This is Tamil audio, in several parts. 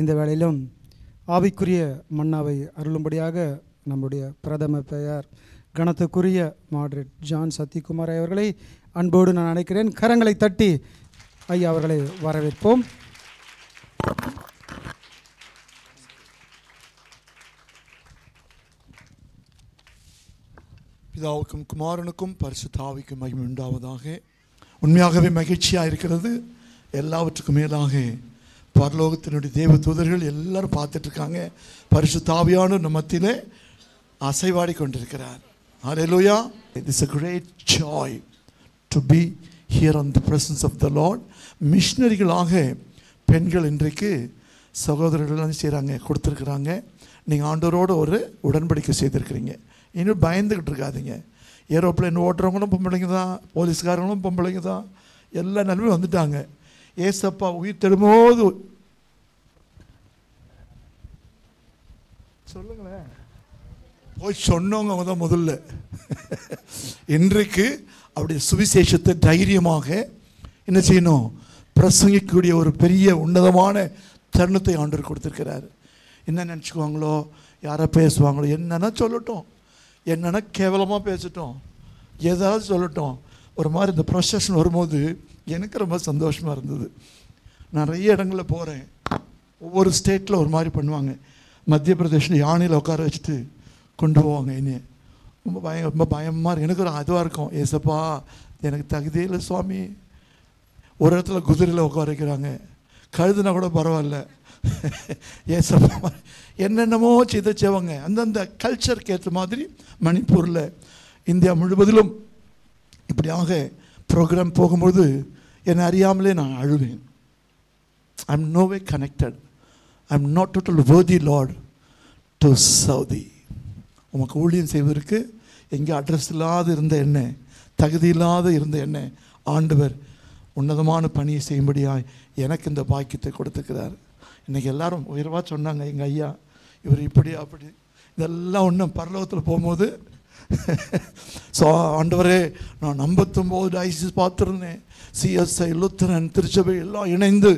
இந்த வேளையிலும் ஆவிக்குரிய மன்னாவை அருளும்படியாக நம்முடைய பிரதம பெயர் கணத்துக்குரிய மாட்ரேட் ஜான் சத்திகுமார் அவர்களை அன்போடு நான் அழைக்கிறேன். கரங்களை தட்டி ஐயா அவர்களை வரவேற்போம். பிதாவுக்கும் குமாரனுக்கும் பரிசுத்த ஆவிக்கும் மகிமை உண்டாவதாக. உண்மையாகவே மகிழ்ச்சியாக இருக்கிறது. எல்லாவற்றுக்கும் மேலாக பரலோகத்தினுடைய தேவ தூதர்கள் எல்லாரும் பார்த்துட்ருக்காங்க. பரிசுத்த ஆவியானவர் நம்ம மத்தியிலே அசைவாடி கொண்டிருக்கிறார். ஹல்லேலூயா. It is a great joy to be here on the presence of the Lord. மிஷனரிகளாக பெண்கள் இன்றைக்கு சகோதரர்கள் செய்கிறாங்க, கொடுத்துருக்குறாங்க. நீங்கள் ஆண்டவரோடு ஒரு உடன்படிக்கை செய்திருக்கிறீங்க. இன்னும் பயந்துக்கிட்டு இருக்காதிங்க. ஏரோப்ளைன் ஓட்டுறவங்களும் பொம்பளைங்க தான், போலீஸ்காரங்களும் பொம்பளைங்க தான், எல்லா நிலைமையும் வந்துட்டாங்க. ஏசப்பா உயிர் தெழும்போது சொல்லுங்களேன், போய் சொன்னவங்க தான் முதல்ல. இன்றைக்கு அப்படி சுவிசேஷத்தை தைரியமாக என்ன செய்யணும், பிரசங்கிக்கக்கூடிய ஒரு பெரிய உன்னதமான தருணத்தை ஆண்டவர் கொடுத்துருக்கிறார். என்ன நினச்சிக்குவாங்களோ, யாரை பேசுவாங்களோ, என்னென்னா சொல்லட்டும், என்னென்னா கேவலமாக பேசட்டும், ஏதாவது சொல்லட்டும். ஒரு மாதிரி இந்த ப்ரொசஷன் வரும்போது எனக்கு ரொம்ப சந்தோஷமாக இருந்தது. நிறைய இடங்களில் போகிறேன், ஒவ்வொரு ஸ்டேட்டில் ஒரு மாதிரி பண்ணுவாங்க. மத்திய பிரதேஷில் யானையில் உட்கார வச்சுட்டு கொண்டு போவாங்க. என்னைய ரொம்ப பயமாக இருக்கும். எனக்கு ஒரு அதுவாக இருக்கும், ஏசப்பா எனக்கு தகுதியே இல்லை சுவாமி. ஒரு இடத்துல குதிரையில் உட்கார வைக்கிறாங்க, கழுதுனா கூட பரவாயில்ல, ஏசப்பா என்னென்னமோ செய்வாங்க. அந்தந்த கல்ச்சருக்கு ஏற்ற மாதிரி மணிப்பூரில், இந்தியா முழுவதிலும் இப்படியாக ப்ரோக்ராம் போகும்போது என்னை அறியாமலே நான் அழுவேன். I am no way connected. I am not total worthy lord to serve thee. உமக்கு ஊழியம் செய்வதற்கு எங்கே அட்ரஸ் இல்லாத இருந்த என்ன, தகுதி இல்லாத இருந்த என்ன, ஆண்டவர் உன்னதமான பணியை செய்யும்படியாய் எனக்கு இந்த பாக்கியத்தை கொடுத்துக்கிறார். இன்றைக்கி எல்லாரும் உயர்வாக சொன்னாங்க, எங்கள் ஐயா இவர் இப்படி அப்படி, இதெல்லாம் ஒன்றும் பரலோகத்தில் போகும்போது ஸோ ஆண்டவரே நான் 59 டயசிஸ் பார்த்துருந்தேன், சிஎஸ்ஐ, லுத்தரன், திருச்சபை எல்லாம் இணைந்து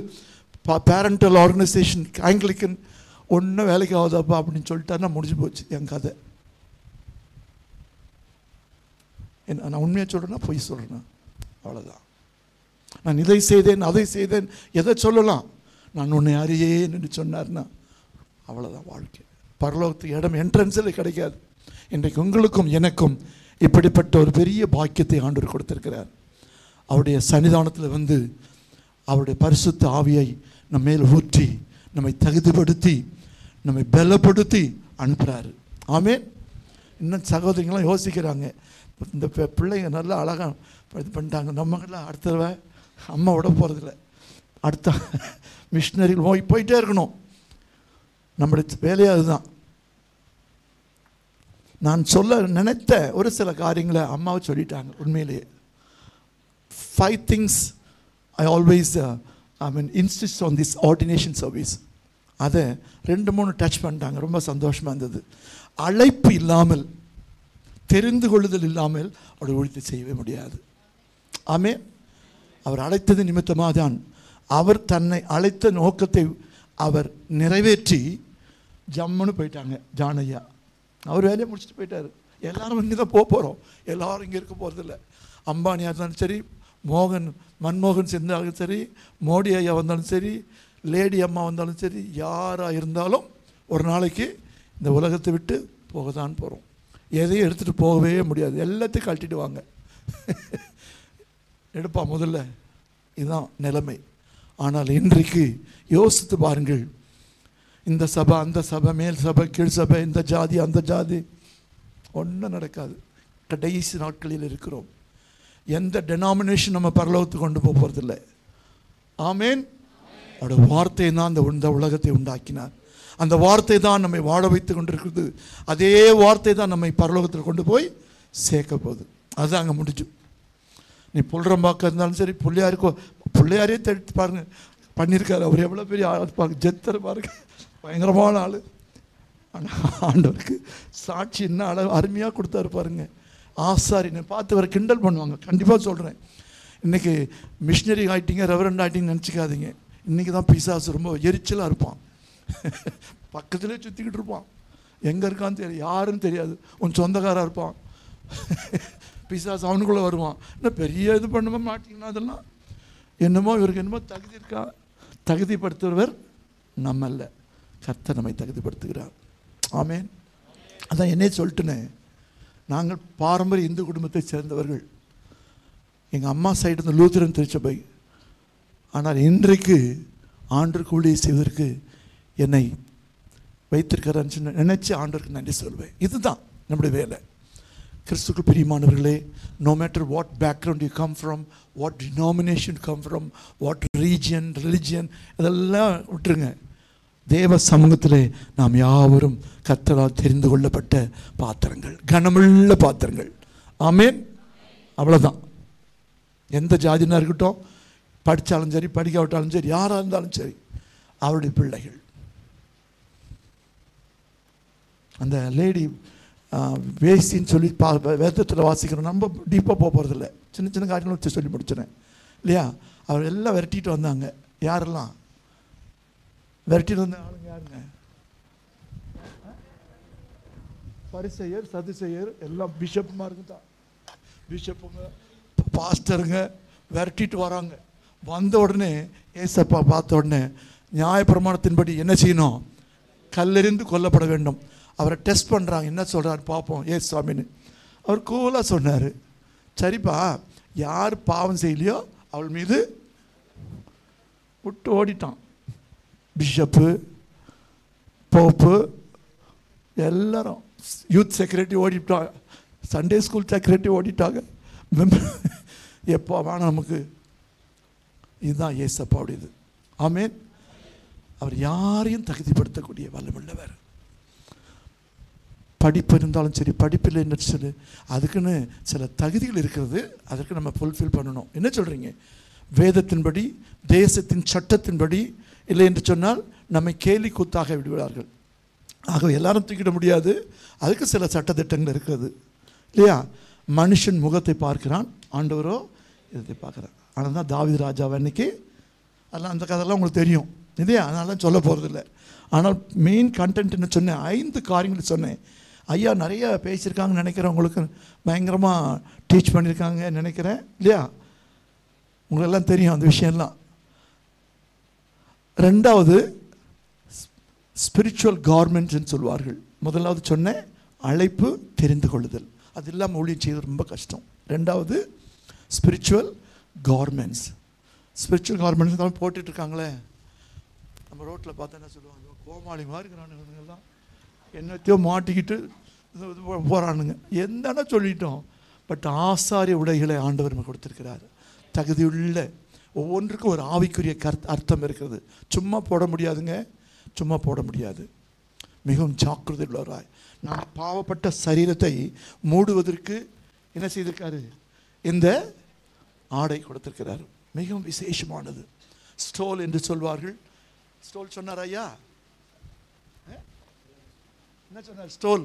பேரண்டல் ஆர்கனைசேஷன், ஆங்கிலிக்கன், ஒன்றும் வேலைக்கு ஆகுதாப்பா அப்படின்னு சொல்லிட்டாருன்னா முடிஞ்சு போச்சு என் கதை. என்ன நான் உண்மையாக சொல்கிறேன்னா பொய் சொல்கிறேன்னா அவ்வளோதான். நான் இதை செய்தேன் அதை செய்தேன் எதை சொல்லலாம், நான் உன்னை அறியேன் என்று சொன்னார்னா அவ்வளோதான் வாழ்க்கை. பரலோகத்துக்கு இடம் என்ட்ரன்ஸில் கிடைக்காது. இன்றைக்கு உங்களுக்கும் எனக்கும் இப்படிப்பட்ட ஒரு பெரிய பாக்கியத்தை ஆண்டவர் கொடுத்திருக்கிறார். அவருடைய சன்னிதானத்தில் வந்து அவருடைய பரிசுத்த ஆவியை நம்ம மேல் ஊற்றி நம்மை தகுதிப்படுத்தி நம்மை பலப்படுத்தி அனுப்புகிறாரு. ஆமென். இன்னும் சகோதரிங்களாம் யோசிக்கிறாங்க, இந்த பிள்ளைங்க நல்லா அழகாக இது பண்ணிட்டாங்க, நம்மளாம் அடுத்த தடவை அம்மா விட போகிறதில்ல, அடுத்த மிஷினரிகள் போயிட்டே இருக்கணும். நம்முடைய வேலையே அதுதான். நான் சொல்ல நினைத்த ஒரு சில காரியங்களை அம்மாவை சொல்லிட்டாங்க. உண்மையிலேயே 5 things I always insist on this ordination service. அதை 2-3 டச் பண்ணிட்டாங்க. ரொம்ப சந்தோஷமாக இருந்தது. அழைப்பு இல்லாமல், தெரிந்து கொள்ளுதல் இல்லாமல் அவருடைய ஊழியத்தை செய்யவே முடியாது. ஆமென். அவர் அழைத்தது நிமித்தமாக தான், அவர் தன்னை அழைத்த நோக்கத்தை அவர் நிறைவேற்றி ஜம்முன்னு போயிட்டாங்க. ஜானையா அவர் வேலையை முடிச்சுட்டு போயிட்டார். எல்லாரும் இங்கே தான் போகிறோம், எல்லோரும் இங்கே இருக்க போகிறதில்ல. அம்பானியாக இருந்தாலும் சரி, மன்மோகன் சேர்ந்தாலும் சரி, மோடி ஐயா வந்தாலும் சரி, லேடி அம்மா வந்தாலும் சரி, யாராக இருந்தாலும் ஒரு நாளைக்கு இந்த உலகத்தை விட்டு போக தான் போகிறோம். எதையும் எடுத்துகிட்டு போகவே முடியாது, எல்லாத்தையும் கழட்டிட்டு வாங்க எடுப்பா முதல்ல. இதுதான் நிலைமை. ஆனால் இன்றைக்கு யோசித்து பாருங்கள், இந்த சபை அந்த சபை, மேல் சபை கீழ் சபை, இந்த ஜாதி அந்த ஜாதி, ஒன்றும் நடக்காது. கடைசி நாட்களில் இருக்கிறோம். எந்த டெனாமினேஷன் நம்ம பரலோகத்துக்கு கொண்டு போகிறதில்லை. ஆமேன். அவருடைய வார்த்தை தான் இந்த உலகத்தை உண்டாக்கினார். அந்த வார்த்தை தான் நம்மை வாழ வைத்து கொண்டிருக்கிறது. அதே வார்த்தை தான் நம்மை பரலோகத்தில் கொண்டு போய் சேர்க்க போகுது. அதுதான் அங்கே முடிஞ்சு. நீ புல்றம்பாக்க இருந்தாலும் சரி, பிள்ளையாரே தடுத்து பாருங்க பண்ணியிருக்காரு. அவர் எவ்வளோ பெரிய ஆள் பாருங்க, ஜெத்தர் பாருங்க, பயங்கரமான ஆள். ஆனால் ஆண்டவருக்கு சாட்சி என்ன அளவு அருமையாக கொடுத்தாரு பாருங்க. ஆசாரினை பார்த்து வர கிண்டல் பண்ணுவாங்க. கண்டிப்பாக சொல்கிறேன், இன்றைக்கி மிஷினரி ஆகிட்டீங்க, ரெவரண்ட் ஆகிட்டீங்கன்னு நினச்சிக்காதீங்க. இன்றைக்கி தான் பிசாசு ரொம்ப எரிச்சலாக இருப்பான். பக்கத்துலேயே சுற்றிக்கிட்டு இருப்பான், எங்கே இருக்கான்னு தெரியாது, யாருன்னு தெரியாது, உன் சொந்தக்காராக இருப்பான். பிசாசு அவனுக்குள்ளே வருவான். இன்னும் பெரிய இது பண்ண மாட்டிங்கன்னா அதெல்லாம் என்னமோ இவருக்கு என்னமோ தகுதி இருக்கா. தகுதிப்படுத்துகிறவர் நம்ம அல்ல, கர்த்தர் நம்மை தகுதிப்படுத்துகிறார். ஆமேன். அதான் என்னே சொல்லிட்டுனே, நாங்கள் பாரம்பரிய இந்து குடும்பத்தை சேர்ந்தவர்கள். எங்கள் அம்மா சைடு இந்த லூத்தரன் திருச்சபை. ஆனால் இன்றைக்கு ஆண்டவருக்கு ஊழியம் செய்வதற்கு என்னை வைத்திருக்கிறான்னு நினச்சி ஆண்டவருக்கு நன்றி சொல்வேன். இதுதான் நம்முடைய வேலை. கிறிஸ்துவுக்கு பிரியமானவர்களே, no matter what background you come from, what denomination you come from, what region, religion, இதெல்லாம் விட்டுருங்க. தேவ சமூகத்திலே நாம் யாவரும் கர்த்தரால் தெரிந்து கொள்ளப்பட்ட பாத்திரங்கள், கனமுள்ள பாத்திரங்கள். ஆமேன். அவ்வளோதான். எந்த ஜாதினா இருக்கட்டும், படித்தாலும் சரி படிக்காவிட்டாலும் சரி, யாராக இருந்தாலும் சரி, அவருடைய பிள்ளைகள். அந்த லேடி வேஸ்டின்னு சொல்லி வேதத்தில் வாசிக்கிறோம். நம்ம டீப்பாக போகிறதில்ல, சின்ன சின்ன காரியங்களும் வச்சு சொல்லி முடிச்சினேன் இல்லையா. அவர் எல்லாம் விரட்டிட்டு வந்தாங்க. யாரெல்லாம் விரட்டிட்டு வந்த ஆளுங்க யாருங்க? பரிசேயர், சதுசேயர், எல்லாம் பிஷப்மாருங்க தான். பிஷப்புங்க, பாஸ்டருங்க விரட்டிட்டு வராங்க. வந்த உடனே ஏசப்பா பார்த்த உடனே நியாயப்பிரமாணத்தின்படி என்ன செய்யணும்? கல்லெறிந்து கொல்லப்பட வேண்டும். அவரை டெஸ்ட் பண்ணுறாங்க. என்ன சொல்கிறாரு பார்ப்போம் ஏசு சாமின்னு. அவர் கூலாக சொன்னார், சரிப்பா, யார் பாவம் செய்யலையோ அவள் மீது விட்டு ஓடிட்டான். பிஷப்பு, போப்பு, எல்லாரும், யூத் செக்ரட்டரி ஓடிட்டாங்க, சண்டே ஸ்கூல் செக்ரட்டரி ஓடிட்டாங்க. எப்போ வேணாம் நமக்கு. இதுதான் ஏசப்பாவுடையது. ஆமேன். அவர் யாரையும் தகுதிப்படுத்தக்கூடிய வல்லமுள்ளவர். படிப்பு இருந்தாலும் சரி, படிப்பில் என்ன சொல்லு, அதுக்குன்னு சில தகுதிகள் இருக்கிறது, அதற்கு நம்ம ஃபுல்ஃபில் பண்ணணும். என்ன சொல்கிறீங்க? வேதத்தின்படி, தேசத்தின் சட்டத்தின்படி இல்லை என்று சொன்னால் நம்மை கேலி கூத்தாக விடுவார்கள். ஆகவே எல்லாரும் தூக்கிட முடியாது. அதுக்கு சில சட்டத்திட்டங்கள் இருக்கிறது இல்லையா. மனுஷன் முகத்தை பார்க்கிறான், ஆண்டவரோ இதை பார்க்குறான். ஆனால் தான் தாவீது ராஜாவை அன்னைக்கு, அதெல்லாம் அந்த கதையெல்லாம் உங்களுக்கு தெரியும் இல்லையா, அதனால தான் சொல்ல போகிறதில்ல. ஆனால் மெயின் கண்டென்ட் என்ன சொன்னேன்? 5 காரியங்கள் சொன்னேன். ஐயா நிறைய பேசியிருக்காங்கன்னு நினைக்கிறேன், உங்களுக்கு பயங்கரமாக டீச் பண்ணியிருக்காங்க நினைக்கிறேன் இல்லையா. உங்களெல்லாம் தெரியும் அந்த விஷயம்லாம். 2வது ஸ்பிரிச்சுவல் கார்மெண்ட்ஸ்ன்னு சொல்வார்கள். முதலாவது சொன்னேன் அழைப்பு, தெரிந்து கொள்ளுதல். அது இல்லாமல் ஊழியம் செய்வது ரொம்ப கஷ்டம். 2வது ஸ்பிரிச்சுவல் கார்மெண்ட்ஸ். ஸ்பிரிச்சுவல் கார்மெண்ட்ஸ் தான் போட்டுட்ருக்காங்களே, நம்ம ரோட்டில் பார்த்தா என்ன சொல்லுவாங்க, கோமாளி மாதிரி இருக்கிறானுங்கெல்லாம் என்னத்தையோ மாட்டிக்கிட்டு இது போகிறானுங்க. என்னன்னா சொல்லிட்டோம். பட் ஆசாரிய உடைகளை ஆண்டவர் நம்ம கொடுத்துருக்கிறார். தகுதியுள்ள ஒவ்வொன்றுக்கும் ஒரு ஆவிக்குரிய அர்த்தம் இருக்கிறது. சும்மா போட முடியாதுங்க, சும்மா போட முடியாது. மிகவும் ஜாக்கிரதை உள்ளவராய் நான் பாவப்பட்ட சரீரத்தை மூடுவதற்கு என்ன செய்திருக்காரு? இந்த ஆடை கொடுத்திருக்கிறார். மிகவும் விசேஷமானது. ஸ்டோல் என்று சொல்வார்கள். ஸ்டோல் சொன்னார் ஐயா. என்ன சொன்னார்? ஸ்டோல்.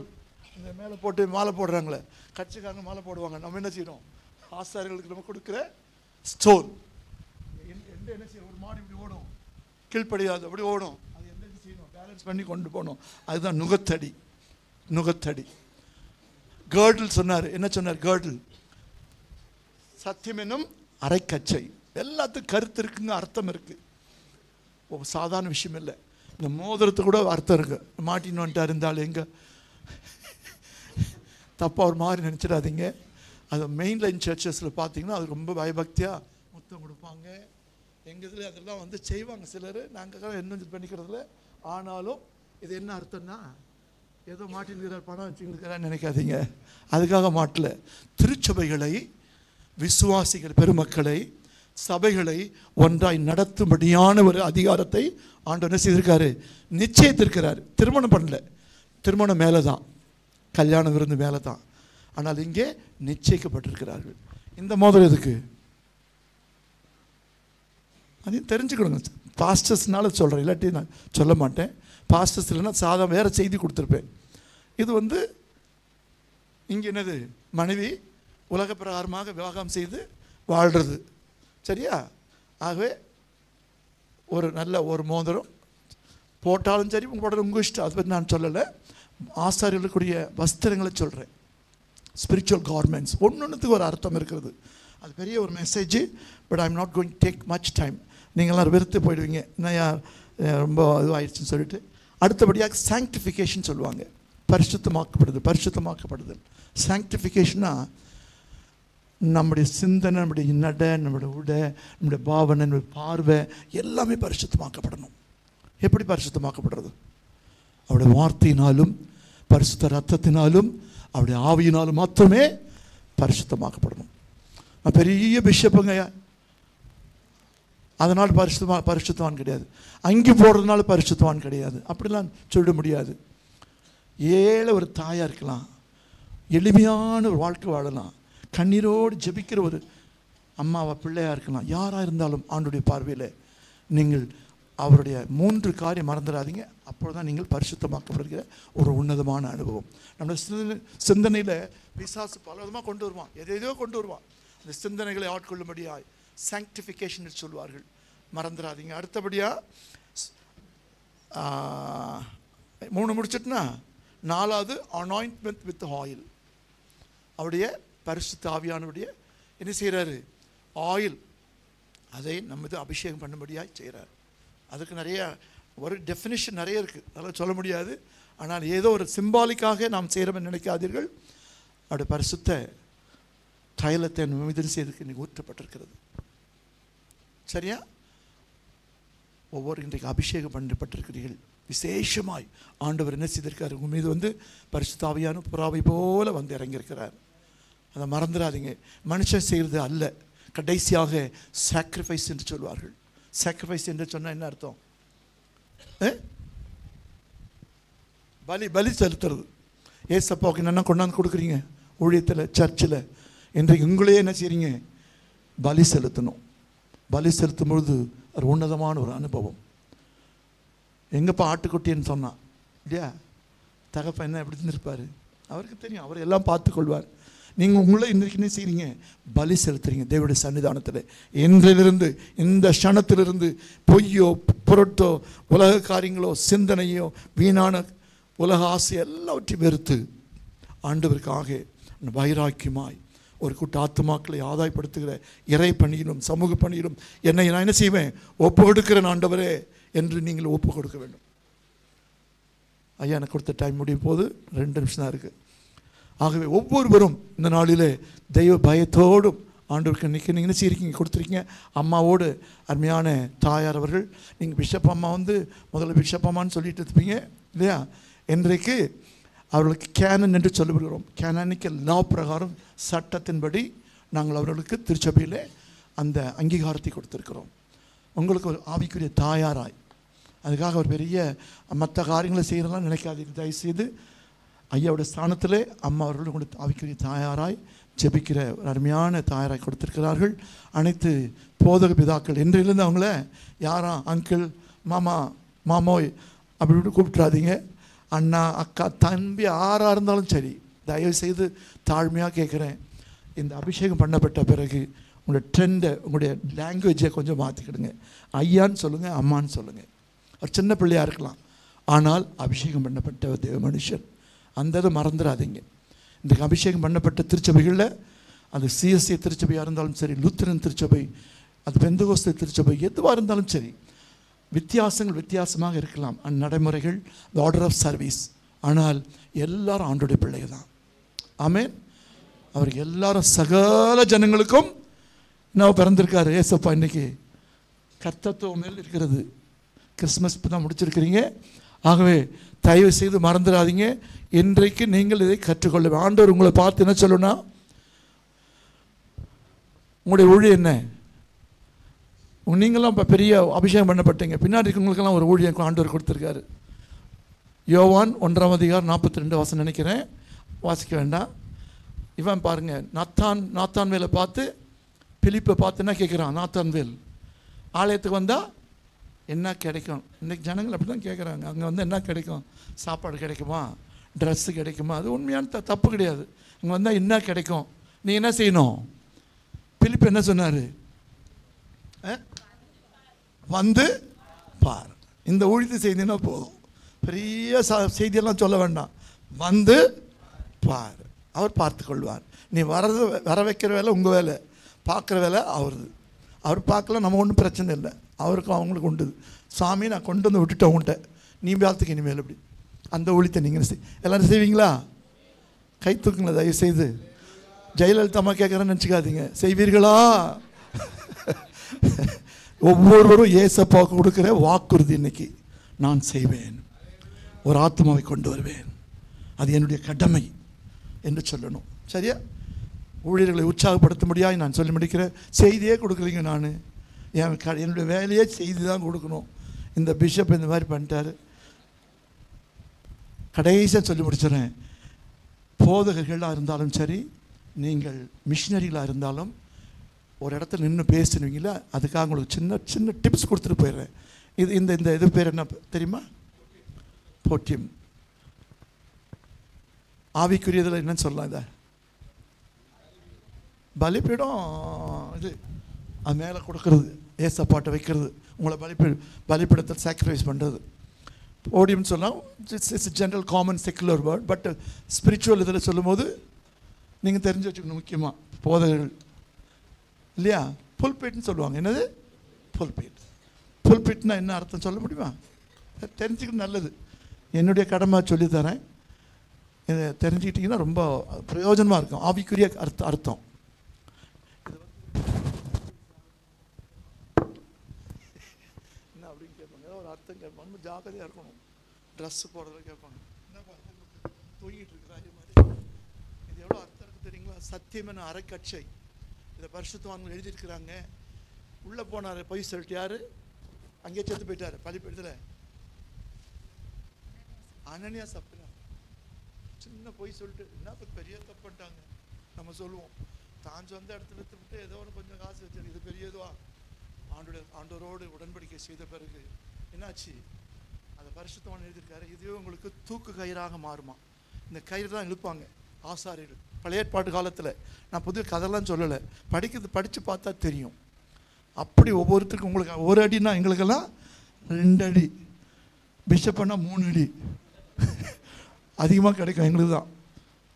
இந்த மேலே போட்டு மாலை போடுறாங்களே, கட்சிக்காரங்க மாலை போடுவாங்க. நம்ம என்ன செய்யணும்? ஆசாரியர்களுக்கு நம்ம கொடுக்குற ஸ்டோல். என்ன செய்யணும்? ஒரு மாடு இப்படி ஓடும், கீழ்ப்படியாது, அப்படி ஓடும். அது எந்த செய்யணும்? பேலன்ஸ் பண்ணி கொண்டு போகணும். அதுதான் நுகத்தடி. நுகத்தடி. கேர்டில் சொன்னார். என்ன சொன்னார்? கேர்டில் சத்தியம் என்னும் அரைக்கச்சை. எல்லாத்துக்கும் கருத்து இருக்குங்க, அர்த்தம் இருக்கு. சாதாரண விஷயம் இல்லை. இந்த மோதிரத்து கூட அர்த்தம் இருக்கு. மாட்டின்னு வந்துட்டார் இருந்தாலும் எங்க தப்பா ஒரு மாதிரி நினச்சிடாதீங்க. அது மெயின் லைன் சர்ச்சஸில் பார்த்தீங்கன்னா அது ரொம்ப பயபக்தியாக முத்தம் கொடுப்பாங்க. எங்கள் இதில் அதெல்லாம் வந்து செய்வாங்க சிலர். நாங்கள் என்ன இது பண்ணிக்கிறதில்ல. ஆனாலும் இது என்ன அர்த்தம்னா, ஏதோ மாட்டின்னுக்கிறார், பணம் வச்சுருக்கிறான்னு நினைக்காதீங்க. அதுக்காக மாட்டல. திருச்சபைகளை, விசுவாசிகள் பெருமக்களை, சபைகளை ஒன்றாய் நடத்தும்படியான ஒரு அதிகாரத்தை ஆண்டவர் என்ன செய்திருக்காரு? நிச்சயத்திருக்கிறார். திருமணம் பண்ணல, திருமணம் மேலே தான், கல்யாண விருந்து மேலே தான். ஆனால் இங்கே நிச்சயிக்கப்பட்டிருக்கிறார்கள். இந்த மோதிரம் எதுக்கு? அதையும் தெரிஞ்சுக்கணுங்க. பாஸ்டர்ஸ்னால சொல்கிறேன், இல்லாட்டி நான் சொல்ல மாட்டேன். பாஸ்டர்ஸ் இல்லைன்னா சாதம் வேறு செய்தி கொடுத்துருப்பேன். இது வந்து இங்கே என்னது? மனைவி உலக பிரகாரமாக விவாகம் செய்து வாழ்கிறது. சரியா? ஆகவே ஒரு நல்ல ஒரு மோதிரம் போட்டாலும் சரி உங்களோட உங்கள் இஷ்டம், அதை பற்றி நான் சொல்லலை. ஆசாரியர்களுக்குரிய வஸ்திரங்களை சொல்கிறேன். ஸ்பிரிச்சுவல் கார்மெண்ட்ஸ் ஒன்றுத்துக்கு ஒரு அர்த்தம் இருக்கிறது. அது பெரிய ஒரு message. But I am not going take much time. நீங்களாம் வெறுத்து போயிடுவீங்க, என்னையா ரொம்ப இதுவாகிடுச்சுன்னு சொல்லிட்டு. அடுத்தபடியாக சாங்க்டிஃபிகேஷன் சொல்லுவாங்க. பரிசுத்தமாக்கப்படுதல். சாங்க்டிஃபிகேஷனா நம்முடைய சிந்தனை, நம்முடைய நட, நம்முடைய உடை, நம்முடைய பாவனை, நம்முடைய பார்வை எல்லாமே பரிசுத்தமாக்கப்படணும். எப்படி பரிசுத்தமாக்கப்படுறது? அவருடைய வார்த்தையினாலும் பரிசுத்த ரத்தத்தினாலும் அவருடைய ஆவியினாலும் மாத்திரமே பரிசுத்தமாக்கப்படணும். நான் பெரிய பிஷப்புங்க, அதனால் பரிசுத்தவான் கிடையாது. அங்கி போடுறதுனால பரிசுத்தவான் கிடையாது, அப்படிலாம் சொல்ல முடியாது. ஏழை ஒரு தாயாக இருக்கலாம், எளிமையான ஒரு வாழ்க்கை வாழலாம், கண்ணீரோடு ஜெபிக்கிற ஒரு அம்மாவை பிள்ளையாக இருக்கலாம். யாராக இருந்தாலும் ஆண்டுடைய பார்வையில் நீங்கள் அவருடைய 3 காரியம் மறந்துடாதீங்க. அப்போ தான் நீங்கள் பரிசுத்தமாக்கப்படுகிற ஒரு உன்னதமான அனுபவம். நம்மளுடைய சிந்தனையில் பிசாசு பல விதமாக கொண்டு வருவான், எதையோ கொண்டு வருவான். அந்த சிந்தனைகளை ஆட்கொள்ளும்படியாக சாங்க்டிஃபிகேஷன் சொல்வார்கள், மறந்துடாதீங்க. அடுத்தபடியாக 3 முடிச்சிட்டுனா 4வது அனாயின்ட்மெண்ட் வித் ஆயில். அவருடைய பரிசுத்த ஆவியானவருடைய என்ன செய்கிறாரு? ஆயில், அதை நம்ம இது அபிஷேகம் பண்ணும்படியாக செய்கிறார். அதுக்கு நிறைய ஒரு டெஃபினிஷன் நிறைய இருக்குது, அதெல்லாம் சொல்ல முடியாது. ஆனால் ஏதோ ஒரு சிம்பாலிக்காக நாம் செய்கிறோம்னு நினைக்காதீர்கள். அவருடைய பரிசுத்த தைலத்தை மீது செய்ததுக்கு இன்றைக்கி ஊற்றப்பட்டிருக்கிறது. சரியா? ஒவ்வொரு இன்றைக்கு அபிஷேகம் பண்ணப்பட்டிருக்கிறீர்கள். விசேஷமாய் ஆண்டவர் என்ன செய்திருக்காரு? உங்கள் மீது பரிசுத்த ஆவியான புறாவை போல இறங்கியிருக்கிறார். அதை மறந்துடாதீங்க. மனுஷன் செய்கிறது அல்ல, கடைசியாக சாக்ரிஃபைஸ் என்று சொல்வார்கள். சாக்ரிஃபைஸ் என்று சொன்னால் என்ன அர்த்தம்? பலி செலுத்துறது. ஏசப்பாவுக்கு என்னென்ன கொண்டாந்து கொடுக்குறீங்க ஊழியத்தில், சர்ச்சில். இன்றைக்கு உங்களே என்ன செய்கிறீங்க? பலி செலுத்தணும். பலி செலுத்தும் பொழுது ஒரு உன்னதமான ஒரு அனுபவம். எங்கப்பா ஆட்டுக்குட்டின்னு சொன்னான் இல்லையா? தகப்பன் என்ன எப்படி இருந்திருப்பார்? அவருக்கு தெரியும், அவர் எல்லாம் பார்த்துக்கொள்வார். நீங்கள் உங்களை இன்றைக்கு என்ன செய்கிறீங்க? பலி செலுத்துறீங்க தேவனுடைய சன்னிதானத்தில். இன்றிலிருந்து, இந்த க்ஷணத்திலிருந்து பொய்யோ பொருட்டோ உலக காரியங்களோ சிந்தனையோ வீணான உலக ஆசை எல்லாவற்றையும் வெறுத்து ஆண்டவருக்காக வைராக்கியமாய் ஒரு கூட்ட ஆத்துமாக்களை ஆதாயப்படுத்துகிற இறை பணியிலும் சமூக பணியிலும் என்னை நான் என்ன செய்வேன்? ஒப்பு கொடுக்கிறேன் ஆண்டவரே என்று நீங்கள் ஒப்பு கொடுக்க வேண்டும். ஐயா எனக்கு கொடுத்த டைம் முடியும் போது 2 நிமிஷம் தான் இருக்குது. ஆகவே ஒவ்வொருவரும் இந்த நாளிலே தெய்வ பயத்தோடும் ஆண்டவருக்கு இன்றைக்கி நீங்கள் என்ன செய்யிருக்கீங்க? கொடுத்துருக்கீங்க. அம்மாவோடு அருமையான தாயார் அவர்கள், நீங்கள் பிஷப் அம்மா முதல்ல பிஷப் அம்மான்னு சொல்லிட்டு இருப்பீங்க இல்லையா? இன்றைக்கு அவர்களுக்கு கேனன் என்று சொல்லப்படுகிறோம். கேனானிக்கல் லா பிரகாரம் சட்டத்தின்படி நாங்கள் அவர்களுக்கு திருச்சபையில் அந்த அங்கீகாரத்தை கொடுத்துருக்கிறோம். உங்களுக்கு ஒரு ஆவிக்குரிய தாயாராய், அதுக்காக ஒரு பெரிய மற்ற காரியங்களை செய்கிறதெல்லாம் நினைக்காதீங்க. தயவுசெய்து ஐயாவோட ஸ்தானத்தில் அம்மா அவர்கள் உங்களுக்கு ஆவிக்குரிய தாயாராய் ஜெபிக்கிற ஒரு அருமையான தாயாராய் கொடுத்துருக்கிறார்கள். அனைத்து போதக பிதாக்கள் இன்றிலிருந்து அவங்கள யாரா அங்கிள் மாமோய் அப்படி கூப்பிட்றாதீங்க. அண்ணா அக்கா தம்பி யாராக இருந்தாலும் சரி, தயவு செய்து தாழ்மையாக கேட்குறேன். இந்த அபிஷேகம் பண்ணப்பட்ட பிறகு உங்களோட ட்ரெண்டை, உங்களுடைய லாங்குவேஜை கொஞ்சம் மாற்றிக்கிடுங்க. ஐயான்னு சொல்லுங்கள், அம்மான்னு சொல்லுங்கள். ஒரு சின்ன பிள்ளையாக இருக்கலாம், ஆனால் அபிஷேகம் பண்ணப்பட்ட தேவ மனுஷன். அந்த இதை மறந்துடாதீங்க. இன்றைக்கு அபிஷேகம் பண்ணப்பட்ட திருச்சபைகளில் அது சிஎஸ்சி திருச்சபையாக இருந்தாலும் சரி, லூத்தரன் திருச்சபை, அது பெந்தகோஸ்தே திருச்சபை, எதுவாக இருந்தாலும் சரி, வித்தியாசங்கள் வித்தியாசமாக இருக்கலாம். நடைமுறைகள், த ஆர்டர் ஆஃப் சர்வீஸ், ஆனால் எல்லாரும் ஆண்டோடைய பிள்ளைங்க தான். ஆமென். அவர் எல்லாரும் சகல ஜனங்களுக்கும் என்ன பிறந்திருக்காரு? ஏசப்பா இன்றைக்கி கர்த்தத்துவம் மேல் இருக்கிறது. கிறிஸ்மஸ் இப்போ தான் முடிச்சிருக்கிறீங்க. ஆகவே தயவு செய்து மறந்துடாதீங்க. இன்றைக்கு நீங்கள் இதை கற்றுக்கொள்ள. ஆண்டவர் உங்களை பார்த்து என்ன சொல்லணும்னா, உங்களுடைய ஊழியம் என்ன? நீங்களாம் இப்போ பெரிய அபிஷேகம் பண்ணப்பட்டீங்க, பின்னாடி இருக்கவங்களுக்கெல்லாம் ஒரு ஊழியம் ஆண்டவர் கொடுத்துருக்காரு. யோவான் 1:42 நினைக்கிறேன், வாசிக்க வேண்டாம். இவன் பாருங்க, நாத்தான்வேலை பார்த்து பிலிப்பை பார்த்து என்ன கேட்குறான்? நாத்தான்வேல் ஆலயத்துக்கு வந்தால் என்ன கிடைக்கும்? இன்றைக்கி ஜனங்கள் அப்படி தான் கேட்குறாங்க. அங்கே என்ன கிடைக்கும்? சாப்பாடு கிடைக்குமா? ட்ரெஸ்ஸு கிடைக்குமா? அது உண்மையான தப்பு கிடையாது. அங்கே வந்தால் என்ன கிடைக்கும்? நீ என்ன செய்யணும்? பிலிப்பு என்ன சொன்னார்? வந்து பார். இந்த ஊழியத்தை செய்தீங்கன்னா போதும், பெரிய செய்தியெல்லாம் சொல்ல வேண்டாம். வந்து பார், அவர் பார்த்து கொள்வார். நீ வர வைக்கிற வேலை உங்கள் வேலை, பார்க்குற வேலை அவருது. அவர் பார்க்கல, நம்ம ஒன்றும் பிரச்சனை இல்லை, அவருக்கும் அவங்களுக்கு உண்டு. சாமி நான் கொண்டு வந்து விட்டுட்டேன் உன்ட்ட, நீ பார்த்துக்க இனிமேல் எப்படி. அந்த ஊழியத்தை நீங்கள் எல்லோரும் செய்வீங்களா? கை தூக்குங்களா தயவு செய்து. ஜெயலலிதா அம்மா கேட்குறேன்னு நினச்சிக்காதீங்க, செய்வீர்களா? ஒவ்வொருவரும் ஏசப்பாவுக்கு கொடுக்குற வாக்குறுதி இன்னைக்கு, நான் செய்வேன், ஒரு ஆத்மாவை கொண்டு வருவேன், அது என்னுடைய கடமை என்று சொல்லணும். சரியா? ஊழியர்களை உற்சாகப்படுத்த முடியாது நான் சொல்லி முடிக்கிறேன். செய்தியே கொடுக்குறீங்க. நான் என்னுடைய வேலையே செய்தி தான் கொடுக்கணும். இந்த பிஷப் இந்த மாதிரி பண்ணிட்டாரு. கடைசியாக சொல்லி முடிச்சிடறேன். போதகர்களாக இருந்தாலும் சரி, நீங்கள் மிஷினரிகளாக இருந்தாலும் ஒரு இடத்துல நின்று பேசுனீங்களா, அதுக்காக உங்களுக்கு சின்ன சின்ன டிப்ஸ் கொடுத்துட்டு போயிடுறேன். இந்த இது பேர் என்ன தெரியுமா? போட்டியம். ஆவிக்குரியதில் என்னன்னு சொல்லலாம், இதை பலிப்பீடம். இது அது மேலே கொடுக்கறது, ஏசப்பாட்டை வைக்கிறது, உங்களை பலிப்பீடத்தில் சாக்ரிஃபைஸ் பண்ணுறது. போடியம்னு சொல்லலாம். It's general common secular word. But spiritual இதில் சொல்லும் போது நீங்கள் தெரிஞ்சு வச்சுக்கணும். முக்கியமாக போதகர்கள் இல்லையா, புல்பீட்னு சொல்லுவாங்க. என்னது புல்பீட்? புல்பீட்னா என்ன அர்த்தம் சொல்ல முடியுமா? தெரிஞ்சுக்கிட்டு நல்லது. என்னுடைய கடமை சொல்லித்தரேன். இதை தெரிஞ்சுக்கிட்டிங்கன்னா ரொம்ப பிரயோஜனமாக இருக்கும். ஆவிக்குரிய அர்த்தம். என்ன அப்படின்னு கேட்பாங்க, ஏதோ ஒரு அர்த்தம் கேட்பாங்க. ரொம்ப ஜாக்கிரதையாக இருக்கணும். ட்ரெஸ்ஸு போடுறத கேட்பாங்க, என்னப்பா தூங்கிட்டு இருக்கிறாரு மாதிரி. இது எவ்வளோ அர்த்தம் இருக்குது தெரியுங்களா? சத்தியமென அரைக்கட்சை, இதை பரிசுத்தவான்கள் எழுதியிருக்கிறாங்க. உள்ளே போனார், பொய் சொல்லிட்டு யார் அங்கேயே செத்து போயிட்டார். பலிப்பீடத்தில் அனனியா சப்பினா சின்ன பொய் சொல்லிட்டு என்ன பெரிய தப்பு பண்ணிட்டாங்க. நம்ம சொல்லுவோம், தான் சொந்த இடத்துல விட்டு ஏதோ ஒன்று கொஞ்சம் காசு வச்சு, இது பெரியதுவா? ஆண்டவரோடு உடன்படிக்கை செய்த பிறகு என்னாச்சு? அதை பரிசுத்தவான் எழுதியிருக்காரு. இதுவே உங்களுக்கு தூக்கு கயிறாக மாறுமா. இந்த கயிறு தான் இழுப்பாங்க ஆசாரியர்கள் பழைய ஏற்பாட்டு காலத்தில். நான் புது கதைலாம் சொல்லலை, படித்து பார்த்தா தெரியும். அப்படி ஒவ்வொருத்தருக்கும் உங்களுக்கு ஒரு அடினா எங்களுக்கெல்லாம் 2 அடி, பிஷப்னா 3 அடி அதிகமாக கிடைக்கும் எங்களுக்கு தான்.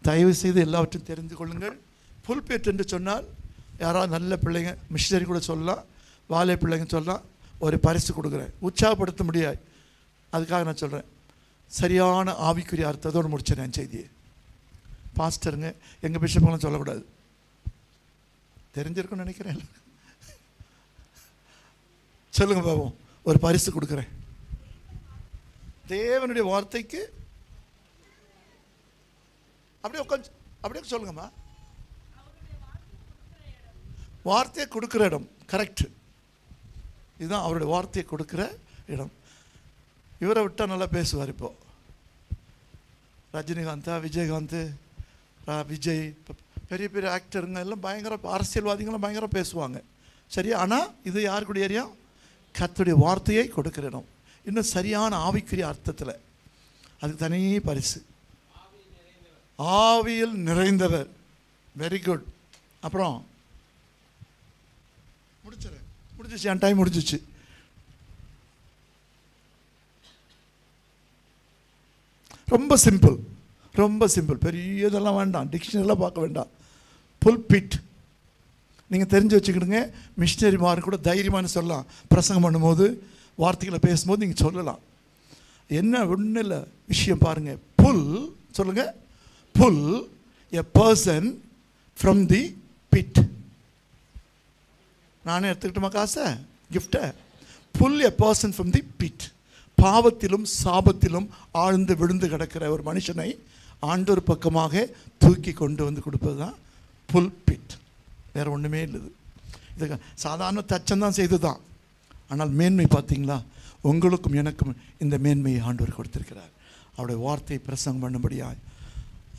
தயவு செய்து எல்லாவற்றையும் தெரிந்து கொள்ளுங்கள். புல்பேட் என்று சொன்னால் யாராவது நல்ல பிள்ளைங்க, மிஷினரி கூட சொல்லலாம், வாழை பிள்ளைங்க சொல்லலாம். ஒரு பரிசு கொடுக்குறேன், உற்சாகப்படுத்த முடியாது, அதுக்காக நான் சொல்கிறேன். சரியான ஆவிக்குரிய அர்த்தத்தோடு முடிச்சிடறேன் என் செய்தியை. பாஸ்டருங்க எங்கள் பிஷப்லாம் சொல்லக்கூடாது, தெரிஞ்சிருக்குன்னு நினைக்கிறேன். சொல்லுங்க பாவம், ஒரு பரிசு கொடுக்குறேன். தேவனுடைய வார்த்தைக்கு அப்படியே சொல்லுங்கம்மா. வார்த்தையை கொடுக்குற இடம் கரெக்ட். இதுதான் அவருடைய வார்த்தையை கொடுக்குற இடம். இவரை விட்டால் நல்லா பேசுவார். இப்போ ரஜினிகாந்தா, விஜயகாந்த், விஜய், பெரிய பெரிய ஆக்டருங்க எல்லாம் பயங்கர, அரசியல்வாதிகளும் பயங்கர பேசுவாங்க. சரியா? ஆனால் இது யாருக்குடைய ஏரியா? கர்த்தருடைய வார்த்தையை கொடுக்குற இடம். இன்னும் சரியான ஆவிக்குரிய அர்த்தத்தில் அதுக்கு தனி பரிசு. ஆவியில் நிறைந்தவர். Very good. அப்புறம் முடிஞ்சிச்சு, என் டைம் முடிஞ்சிச்சு. ரொம்ப சிம்பிள், ரொம்ப சிம்பிள். பெரிய இதெல்லாம் வேண்டாம், டிக்ஷனரிலாம் பார்க்க வேண்டாம். புல்பிட் நீங்கள் தெரிஞ்சு வச்சுக்கிடுங்க. மிஷினரிமார் கூட தைரியமான சொல்லலாம். பிரசங்கம் பண்ணும்போது, வார்த்தைகளை பேசும்போது நீங்கள் சொல்லலாம். என்ன ஒன்றும் இல்லை, விஷயம் பாருங்கள். புல் சொல்லுங்கள். Pull a person from the pit. நானே எடுத்துக்கிட்டோமா காசை, கிஃப்டை? Pull a person from the pit. பாவத்திலும் சாபத்திலும் ஆழ்ந்து விழுந்து கிடக்கிற ஒரு மனுஷனை ஆண்டவர் பக்கமாக தூக்கி கொண்டு வந்து கொடுப்பது தான் புல் பிட். வேறு ஒன்றுமே இல்லை. இது சாதாரண தச்சம்தான் செய்து தான். ஆனால் மேன்மை பார்த்தீங்களா? உங்களுக்கும் எனக்கும் இந்த மேன்மையை ஆண்டவர் கொடுத்திருக்கிறார். அவருடைய வார்த்தையை பிரசங்கம் பண்ணும்படியாய்,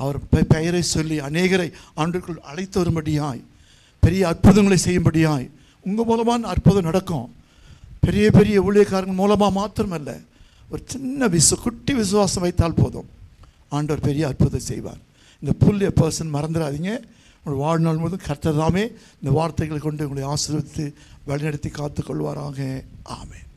அவர் பெயரை சொல்லி அநேகரை ஆண்டவருக்குள் அழைத்து வரும்படியாய், பெரிய அற்புதங்களை செய்யும்படியாய். உங்கள் மூலமாக அற்புதம் நடக்கும். பெரிய பெரிய ஊழியக்காரங்கள் மூலமாக மாத்திரமல்ல, ஒரு சின்ன குட்டி விசுவாசம் வைத்தால் போதும், ஆண்டவர் பெரிய அற்புதம் செய்வார். இந்த புல் எ பர்சன் மறந்துடாதீங்க. உங்கள் வாழ்நாள் முழுவதும் கர்த்தர் தாமே இந்த வார்த்தைகளை கொண்டு உங்களை ஆசீர்வதித்து வழிநடத்தி காத்துக்கொள்வாராக. ஆமென்.